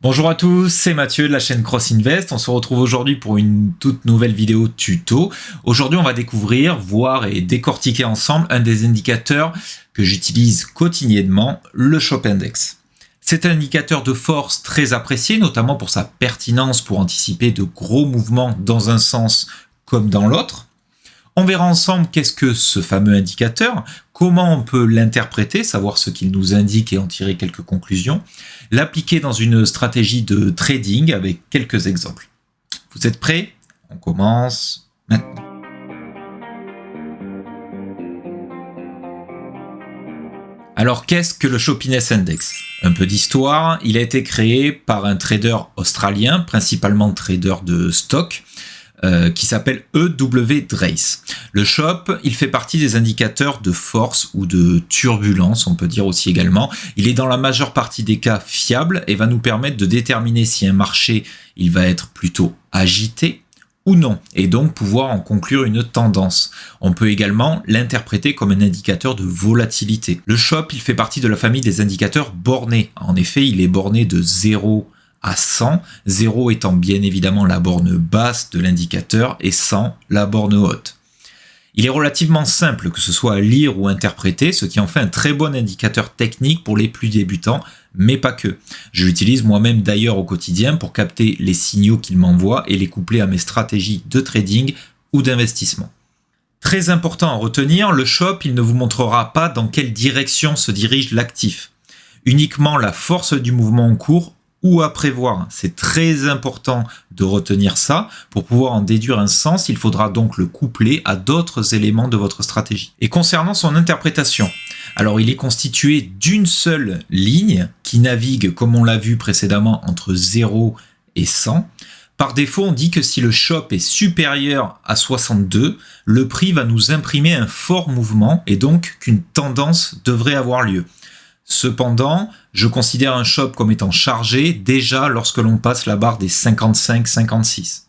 Bonjour à tous, c'est Mathieu de la chaîne Cross Invest. On se retrouve aujourd'hui pour une toute nouvelle vidéo tuto. Aujourd'hui, on va découvrir, voir et décortiquer ensemble un des indicateurs que j'utilise quotidiennement, le Shop Index. C'est un indicateur de force très apprécié, notamment pour sa pertinence pour anticiper de gros mouvements dans un sens comme dans l'autre. On verra ensemble qu'est-ce que ce fameux indicateur, comment on peut l'interpréter, savoir ce qu'il nous indique et en tirer quelques conclusions, l'appliquer dans une stratégie de trading avec quelques exemples. Vous êtes prêts? On commence maintenant. Alors qu'est-ce que le Shoppiness Index? Un peu d'histoire, il a été créé par un trader australien, principalement trader de stock, qui s'appelle E.W. Drace. Le Shop, il fait partie des indicateurs de force ou de turbulence, on peut dire aussi également. Il est dans la majeure partie des cas fiable et va nous permettre de déterminer si un marché il va être plutôt agité ou non, et donc pouvoir en conclure une tendance. On peut également l'interpréter comme un indicateur de volatilité. Le Shop, il fait partie de la famille des indicateurs bornés. En effet, il est borné de 0 à 100, 0 étant bien évidemment la borne basse de l'indicateur et 100 la borne haute. Il est relativement simple que ce soit à lire ou interpréter, ce qui en fait un très bon indicateur technique pour les plus débutants, mais pas que. Je l'utilise moi-même d'ailleurs au quotidien pour capter les signaux qu'il m'envoie et les coupler à mes stratégies de trading ou d'investissement. Très important à retenir, le Shop il ne vous montrera pas dans quelle direction se dirige l'actif, uniquement la force du mouvement en cours ou à prévoir. C'est très important de retenir ça. Pour pouvoir en déduire un sens, il faudra donc le coupler à d'autres éléments de votre stratégie. Et concernant son interprétation, alors il est constitué d'une seule ligne qui navigue, comme on l'a vu précédemment, entre 0 et 100. Par défaut, on dit que si le Shop est supérieur à 62, le prix va nous imprimer un fort mouvement et donc qu'une tendance devrait avoir lieu. Cependant, je considère un Shop comme étant chargé déjà lorsque l'on passe la barre des 55-56.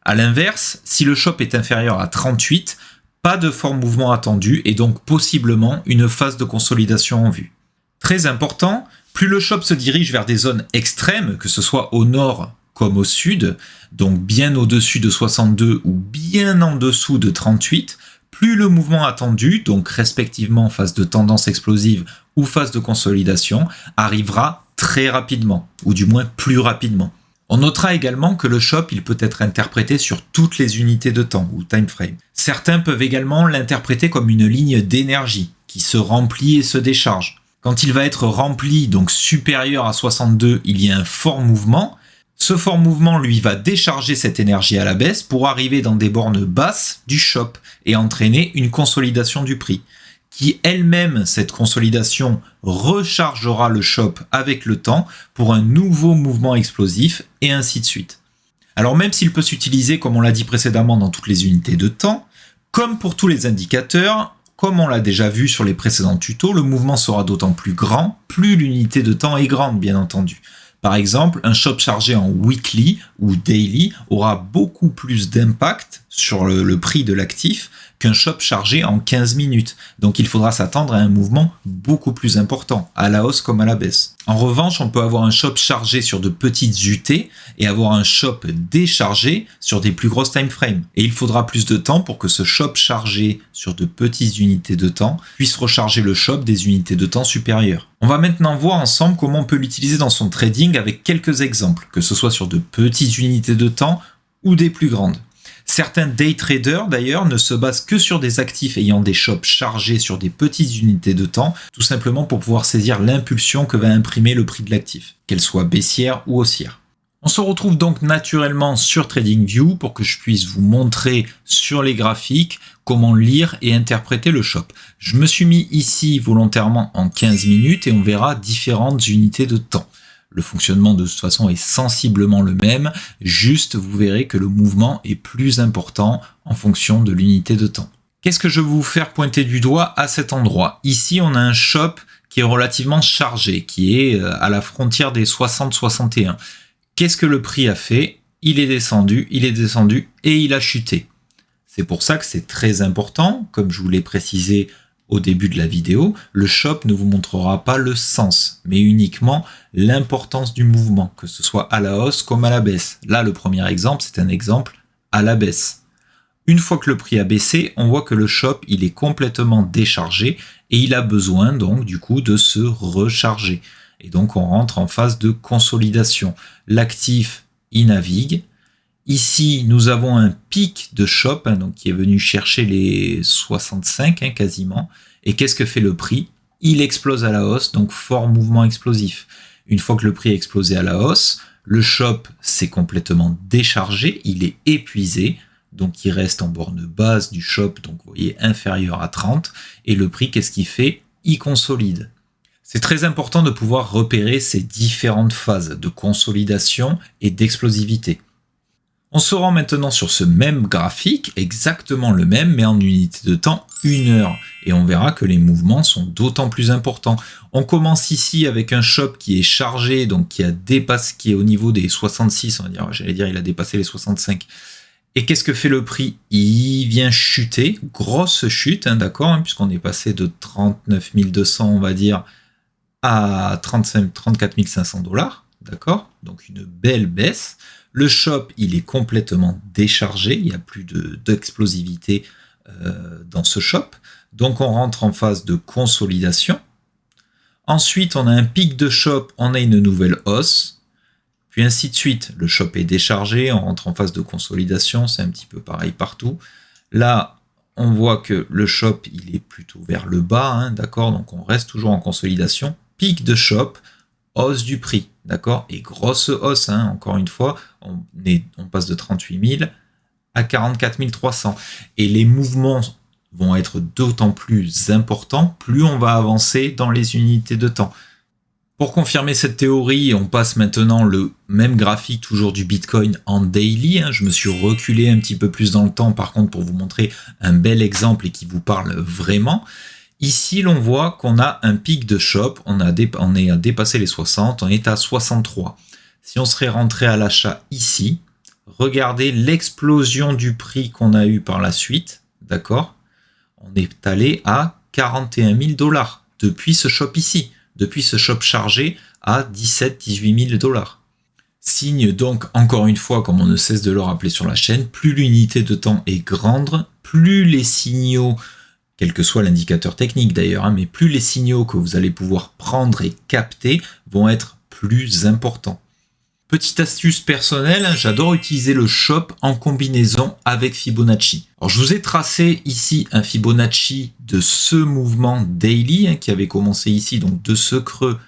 A l'inverse, si le Shop est inférieur à 38, pas de fort mouvement attendu et donc possiblement une phase de consolidation en vue. Très important, plus le Shop se dirige vers des zones extrêmes, que ce soit au nord comme au sud, donc bien au-dessus de 62 ou bien en dessous de 38, plus le mouvement attendu, donc respectivement phase de tendance explosive ou phase de consolidation, arrivera très rapidement, ou du moins plus rapidement. On notera également que le Shop il peut être interprété sur toutes les unités de temps ou time frame. Certains peuvent également l'interpréter comme une ligne d'énergie qui se remplit et se décharge. Quand il va être rempli, donc supérieur à 62, il y a un fort mouvement. Ce fort mouvement, lui, va décharger cette énergie à la baisse pour arriver dans des bornes basses du Shop et entraîner une consolidation du prix, qui elle-même, cette consolidation, rechargera le Shop avec le temps pour un nouveau mouvement explosif et ainsi de suite. Alors même s'il peut s'utiliser, comme on l'a dit précédemment, dans toutes les unités de temps, comme pour tous les indicateurs, comme on l'a déjà vu sur les précédents tutos, le mouvement sera d'autant plus grand, plus l'unité de temps est grande, bien entendu. Par exemple, un Shop chargé en weekly ou daily aura beaucoup plus d'impact sur le prix de l'actif qu'un Shop chargé en 15 minutes. Donc il faudra s'attendre à un mouvement beaucoup plus important, à la hausse comme à la baisse. En revanche, on peut avoir un Shop chargé sur de petites UT et avoir un Shop déchargé sur des plus grosses time frames. Et il faudra plus de temps pour que ce Shop chargé sur de petites unités de temps puisse recharger le Shop des unités de temps supérieures. On va maintenant voir ensemble comment on peut l'utiliser dans son trading avec quelques exemples, que ce soit sur de petites unités de temps ou des plus grandes. Certains day traders d'ailleurs ne se basent que sur des actifs ayant des shops chargés sur des petites unités de temps, tout simplement pour pouvoir saisir l'impulsion que va imprimer le prix de l'actif, qu'elle soit baissière ou haussière. On se retrouve donc naturellement sur TradingView pour que je puisse vous montrer sur les graphiques comment lire et interpréter le Shop. Je me suis mis ici volontairement en 15 minutes et on verra différentes unités de temps. Le fonctionnement de toute façon est sensiblement le même, juste vous verrez que le mouvement est plus important en fonction de l'unité de temps. Qu'est-ce que je vais vous faire pointer du doigt à cet endroit? Ici on a un Shop qui est relativement chargé, qui est à la frontière des 60-61. Qu'est-ce que le prix a fait? Il est descendu et il a chuté. C'est pour ça que c'est très important, comme je vous l'ai précisé au début de la vidéo, le shop ne vous montrera pas le sens, mais uniquement l'importance du mouvement, que ce soit à la hausse comme à la baisse. Là, le premier exemple, c'est un exemple à la baisse. Une fois que le prix a baissé, on voit que le shop il est complètement déchargé et il a besoin donc du coup de se recharger. Et donc on rentre en phase de consolidation. L'actif il navigue. Ici nous avons un pic de shop donc qui est venu chercher les 65 quasiment. Et qu'est-ce que fait le prix? Il explose à la hausse, donc fort mouvement explosif. Une fois que le prix a explosé à la hausse, le shop s'est complètement déchargé, il est épuisé. Donc il reste en borne basse du shop, donc vous voyez inférieur à 30, et le prix qu'est-ce qu'il fait? Il consolide. C'est très important de pouvoir repérer ces différentes phases de consolidation et d'explosivité. On se rend maintenant sur ce même graphique, exactement le même, mais en unité de temps 1 heure, et on verra que les mouvements sont d'autant plus importants. On commence ici avec un shop qui est chargé, donc qui a dépassé, qui est au niveau des 66, on va dire, j'allais dire il a dépassé les 65. Et qu'est-ce que fait le prix? Il vient chuter, grosse chute, d'accord, puisqu'on est passé de 39 200, on va dire, à 34 500 $, d'accord? Donc une belle baisse. Le shop, il est complètement déchargé, il n'y a plus d'explosivité dans ce shop. Donc on rentre en phase de consolidation. Ensuite, on a un pic de shop, on a une nouvelle hausse. Puis ainsi de suite, le shop est déchargé, on rentre en phase de consolidation, c'est un petit peu pareil partout. Là, on voit que le shop, il est plutôt vers le bas, d'accord, donc on reste toujours en consolidation. Pic de shop, hausse du prix, d'accord, et grosse hausse, encore une fois, on passe de 38 000 à 44 300. Et les mouvements vont être d'autant plus importants, plus on va avancer dans les unités de temps. Pour confirmer cette théorie, on passe maintenant le même graphique toujours du Bitcoin en daily. Je me suis reculé un petit peu plus dans le temps par contre pour vous montrer un bel exemple et qui vous parle vraiment. Ici, l'on voit qu'on a un pic de shop, on est à dépasser les 60, on est à 63. Si on serait rentré à l'achat ici, regardez l'explosion du prix qu'on a eu par la suite, d'accord? On est allé à 41 000 $ depuis ce shop ici. Depuis ce shop chargé à 17-18 000 $. Signe donc, encore une fois, comme on ne cesse de le rappeler sur la chaîne, plus l'unité de temps est grande, plus les signaux, quel que soit l'indicateur technique d'ailleurs, mais plus les signaux que vous allez pouvoir prendre et capter vont être plus importants. Petite astuce personnelle, j'adore utiliser le shop en combinaison avec Fibonacci. Alors je vous ai tracé ici un Fibonacci de ce mouvement daily qui avait commencé ici, donc de ce creux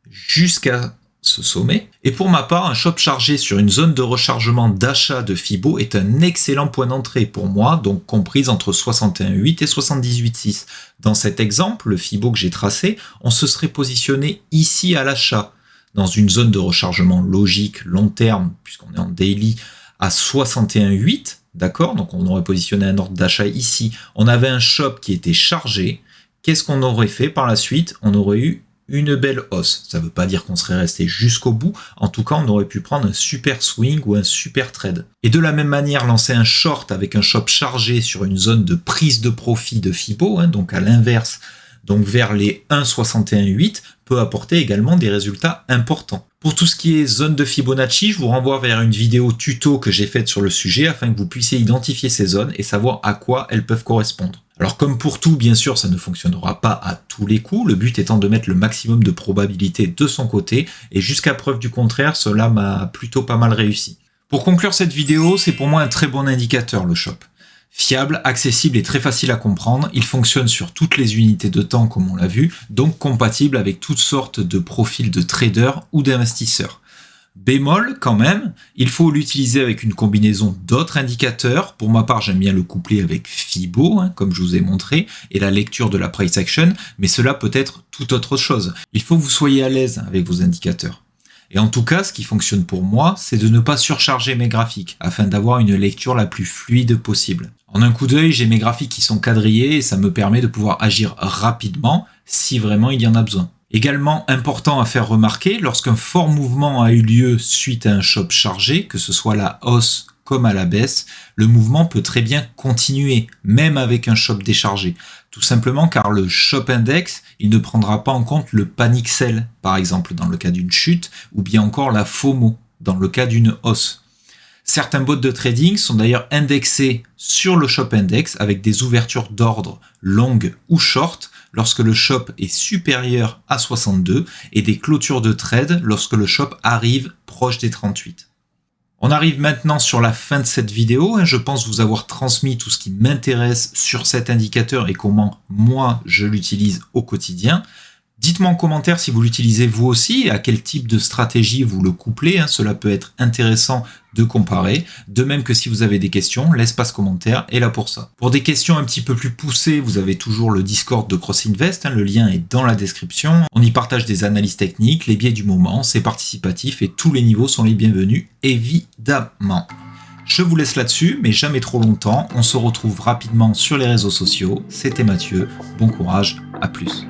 jusqu'à ce sommet. Et pour ma part, un shop chargé sur une zone de rechargement d'achat de Fibo est un excellent point d'entrée pour moi, donc comprise entre 61,8 et 78,6. Dans cet exemple, le Fibo que j'ai tracé, on se serait positionné ici à l'achat, dans une zone de rechargement logique long terme, puisqu'on est en daily, à 61,8, d'accord? Donc on aurait positionné un ordre d'achat ici. On avait un shop qui était chargé. Qu'est-ce qu'on aurait fait par la suite? On aurait eu une belle hausse. Ça ne veut pas dire qu'on serait resté jusqu'au bout. En tout cas, on aurait pu prendre un super swing ou un super trade. Et de la même manière, lancer un short avec un shop chargé sur une zone de prise de profit de Fibo, donc à l'inverse, donc vers les 1,61,8, peut apporter également des résultats importants. Pour tout ce qui est zone de Fibonacci, je vous renvoie vers une vidéo tuto que j'ai faite sur le sujet afin que vous puissiez identifier ces zones et savoir à quoi elles peuvent correspondre. Alors comme pour tout, bien sûr, ça ne fonctionnera pas à tous les coups, le but étant de mettre le maximum de probabilité de son côté, et jusqu'à preuve du contraire, cela m'a plutôt pas mal réussi. Pour conclure cette vidéo, c'est pour moi un très bon indicateur le shop. Fiable, accessible et très facile à comprendre, il fonctionne sur toutes les unités de temps comme on l'a vu, donc compatible avec toutes sortes de profils de traders ou d'investisseurs. Bémol quand même, il faut l'utiliser avec une combinaison d'autres indicateurs. Pour ma part, j'aime bien le coupler avec Fibo, comme je vous ai montré, et la lecture de la price action, mais cela peut être tout autre chose. Il faut que vous soyez à l'aise avec vos indicateurs. Et en tout cas, ce qui fonctionne pour moi, c'est de ne pas surcharger mes graphiques, afin d'avoir une lecture la plus fluide possible. En un coup d'œil, j'ai mes graphiques qui sont quadrillés et ça me permet de pouvoir agir rapidement si vraiment il y en a besoin. Également important à faire remarquer, lorsqu'un fort mouvement a eu lieu suite à un shop chargé, que ce soit la hausse comme à la baisse, le mouvement peut très bien continuer, même avec un shop déchargé. Tout simplement car le Shop Index, il ne prendra pas en compte le panic sell, par exemple, dans le cas d'une chute, ou bien encore la FOMO, dans le cas d'une hausse. Certains bots de trading sont d'ailleurs indexés sur le Shop Index avec des ouvertures d'ordre longues ou short lorsque le Shop est supérieur à 62 et des clôtures de trade lorsque le Shop arrive proche des 38. On arrive maintenant sur la fin de cette vidéo. Je pense vous avoir transmis tout ce qui m'intéresse sur cet indicateur et comment moi je l'utilise au quotidien. Dites-moi en commentaire si vous l'utilisez vous aussi et à quel type de stratégie vous le couplez. Cela peut être intéressant de comparer. De même que si vous avez des questions, l'espace commentaire est là pour ça. Pour des questions un petit peu plus poussées, vous avez toujours le Discord de CrossInvest. Le lien est dans la description. On y partage des analyses techniques, les biais du moment, c'est participatif et tous les niveaux sont les bienvenus, évidemment. Je vous laisse là-dessus, mais jamais trop longtemps. On se retrouve rapidement sur les réseaux sociaux. C'était Mathieu. Bon courage, à plus.